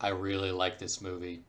I really like this movie.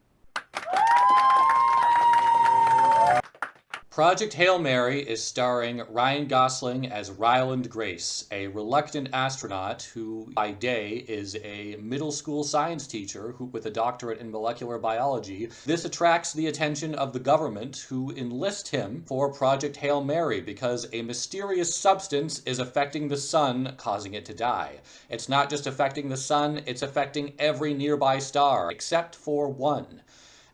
Project Hail Mary is starring Ryan Gosling as Ryland Grace, a reluctant astronaut who, by day, is a middle school science teacher with a doctorate in molecular biology. This attracts the attention of the government, who enlist him for Project Hail Mary because a mysterious substance is affecting the sun, causing it to die. It's not just affecting the sun, it's affecting every nearby star, except for one.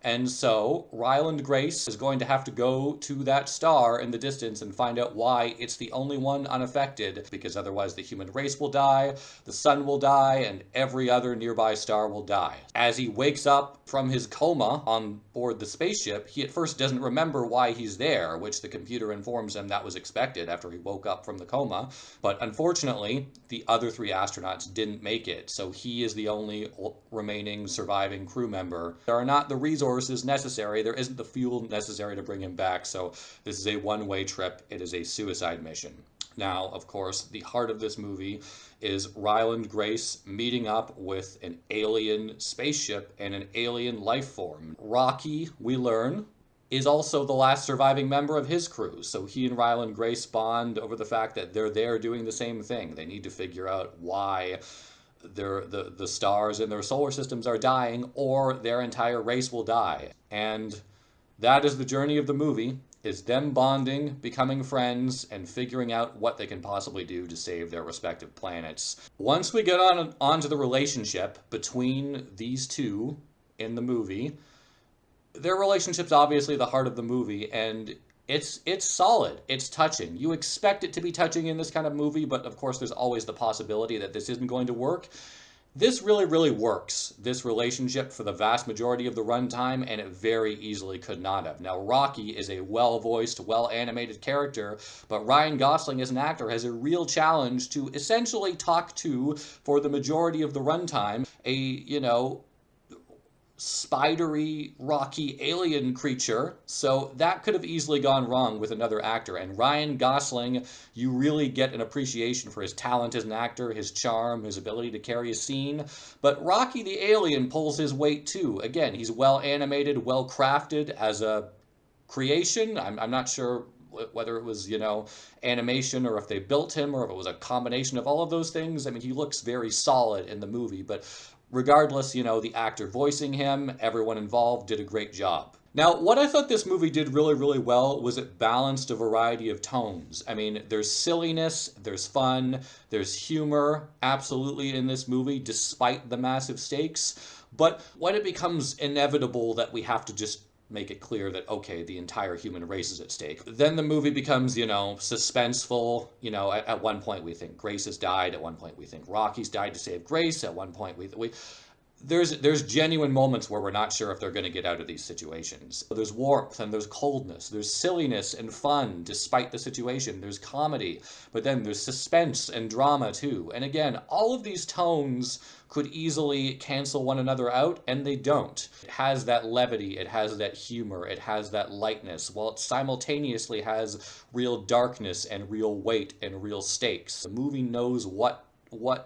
And so Ryland Grace is going to have to go to that star in the distance and find out why it's the only one unaffected, because otherwise the human race will die, the sun will die, and every other nearby star will die. As he wakes up from his coma on board the spaceship, he at first doesn't remember why he's there, which the computer informs him that was expected after he woke up from the coma. But unfortunately, the other three astronauts didn't make it, so he is the only remaining surviving crew member. There are not the resources necessary, there isn't the fuel necessary to bring him back, so this is a one-way trip. It is a suicide mission. Now, of course, the heart of this movie is Ryland Grace meeting up with an alien spaceship and an alien life form. Rocky, we learn, is also the last surviving member of his crew, so he and Ryland Grace bond over the fact that they're there doing the same thing. They need to figure out why the stars in their solar systems are dying, or their entire race will die. And that is the journey of the movie, is them bonding, becoming friends, and figuring out what they can possibly do to save their respective planets. Once we get onto the relationship between these two in the movie, their relationship's obviously the heart of the movie, and it's solid. It's touching. You expect it to be touching in this kind of movie, but of course there's always the possibility that this isn't going to work. This really, really works, this relationship, for the vast majority of the runtime, and it very easily could not have. Now, Rocky is a well-voiced, well-animated character, but Ryan Gosling as an actor has a real challenge to essentially talk to, for the majority of the runtime, spidery, rocky alien creature. So that could have easily gone wrong with another actor. And Ryan Gosling, you really get an appreciation for his talent as an actor, his charm, his ability to carry a scene. But Rocky the alien pulls his weight too. Again, he's well animated, well crafted as a creation. I'm not sure whether it was, animation, or if they built him, or if it was a combination of all of those things. I mean, he looks very solid in the movie, but regardless, the actor voicing him, everyone involved did a great job. Now, what I thought this movie did really, really well was it balanced a variety of tones. I mean, there's silliness, there's fun, there's humor, absolutely, in this movie, despite the massive stakes. But when it becomes inevitable that we have to just make it clear that, okay, the entire human race is at stake, then the movie becomes, suspenseful. At one point we think Grace has died, at one point we think Rocky's died to save Grace, at one point we there's genuine moments where we're not sure if they're going to get out of these situations. There's warmth and there's coldness, there's silliness and fun despite the situation, there's comedy, but then there's suspense and drama too. And again, all of these tones could easily cancel one another out, and they don't. It has that levity, it has that humor, it has that lightness, while it simultaneously has real darkness and real weight and real stakes. The movie knows what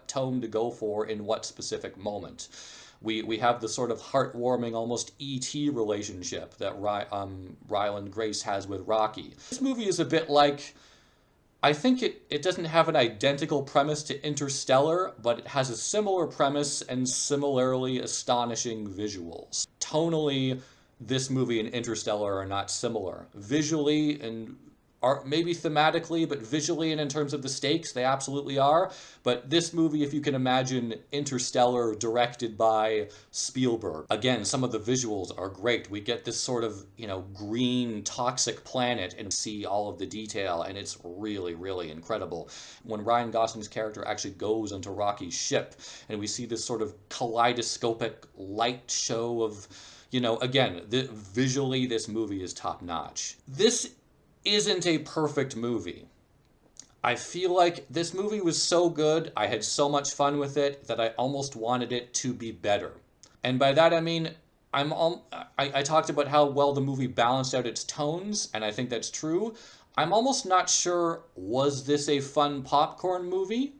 tone to go for in what specific moment. We have the sort of heartwarming, almost E.T. relationship that Ryland Grace has with Rocky. This movie is a bit like, I think it doesn't have an identical premise to Interstellar, but it has a similar premise and similarly astonishing visuals. Tonally, this movie and Interstellar are not similar. Visually and maybe thematically, but visually and in terms of the stakes, they absolutely are. But this movie, if you can imagine Interstellar directed by Spielberg, again, some of the visuals are great. We get this sort of, green toxic planet and see all of the detail, and it's really, really incredible. When Ryan Gosling's character actually goes onto Rocky's ship, and we see this sort of kaleidoscopic light show of, again, visually, this movie is top notch. This isn't a perfect movie. I feel like this movie was so good, I had so much fun with it, that I almost wanted it to be better. And by that I mean, I talked about how well the movie balanced out its tones, and I think that's true. I'm almost not sure, was this a fun popcorn movie?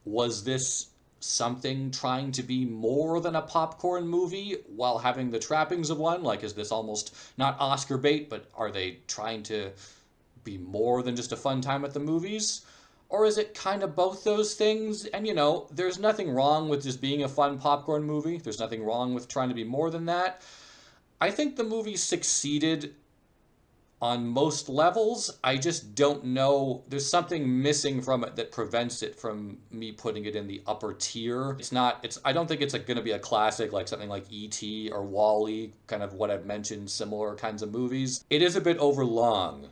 Was this something trying to be more than a popcorn movie while having the trappings of one? Like, is this almost not Oscar bait, but are they trying to be more than just a fun time at the movies? Or is it kind of both those things? And there's nothing wrong with just being a fun popcorn movie. There's nothing wrong with trying to be more than that. I think the movie succeeded on most levels. I just don't know. There's something missing from it that prevents it from me putting it in the upper tier. I don't think it's going to be a classic like something like E.T. or Wall-E, kind of what I've mentioned, similar kinds of movies. It is a bit overlong.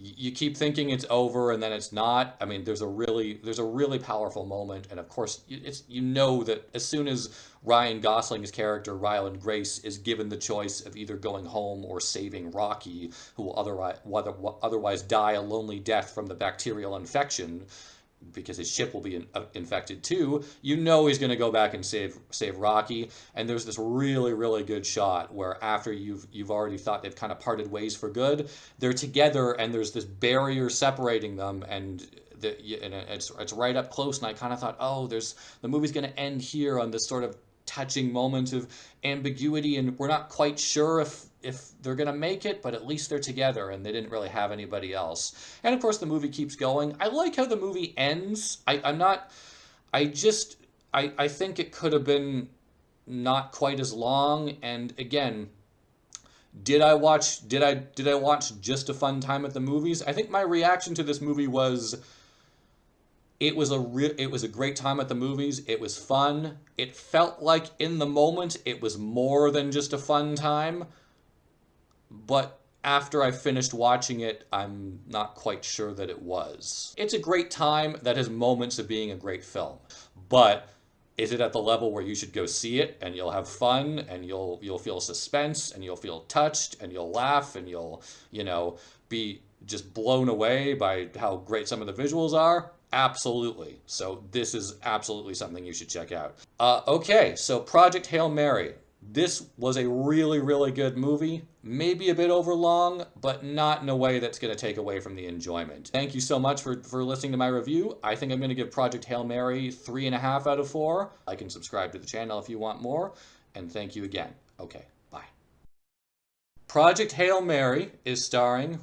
You keep thinking it's over and then it's not. I mean, there's a really powerful moment, and of course, that as soon as Ryan Gosling's character Ryland Grace is given the choice of either going home or saving Rocky, who will otherwise die a lonely death from the bacterial infection, because his ship will be infected too, he's going to go back and save Rocky. And there's this really, really good shot where after you've already thought they've kind of parted ways for good, they're together and there's this barrier separating them, and it's right up close. And I kind of thought, oh, the movie's going to end here on this sort of touching moment of ambiguity, and we're not quite sure if they're going to make it, but at least they're together, and they didn't really have anybody else. And of course, the movie keeps going. I like how the movie ends. I think it could have been not quite as long. And again, did I watch just a fun time at the movies? I think my reaction to this movie was, it was a great time at the movies. It was fun. It felt like in the moment it was more than just a fun time. But after I finished watching it, I'm not quite sure that it was. It's a great time that has moments of being a great film. But is it at the level where you should go see it and you'll have fun and you'll feel suspense and you'll feel touched and you'll laugh and you'll, be just blown away by how great some of the visuals are? Absolutely. So this is absolutely something you should check out. Okay, so Project Hail Mary. This was a really, really good movie. Maybe a bit overlong, but not in a way that's going to take away from the enjoyment. Thank you so much for listening to my review. I think I'm going to give Project Hail Mary 3.5 out of 4. I can subscribe to the channel if you want more. And thank you again. Okay, bye. Project Hail Mary is starring...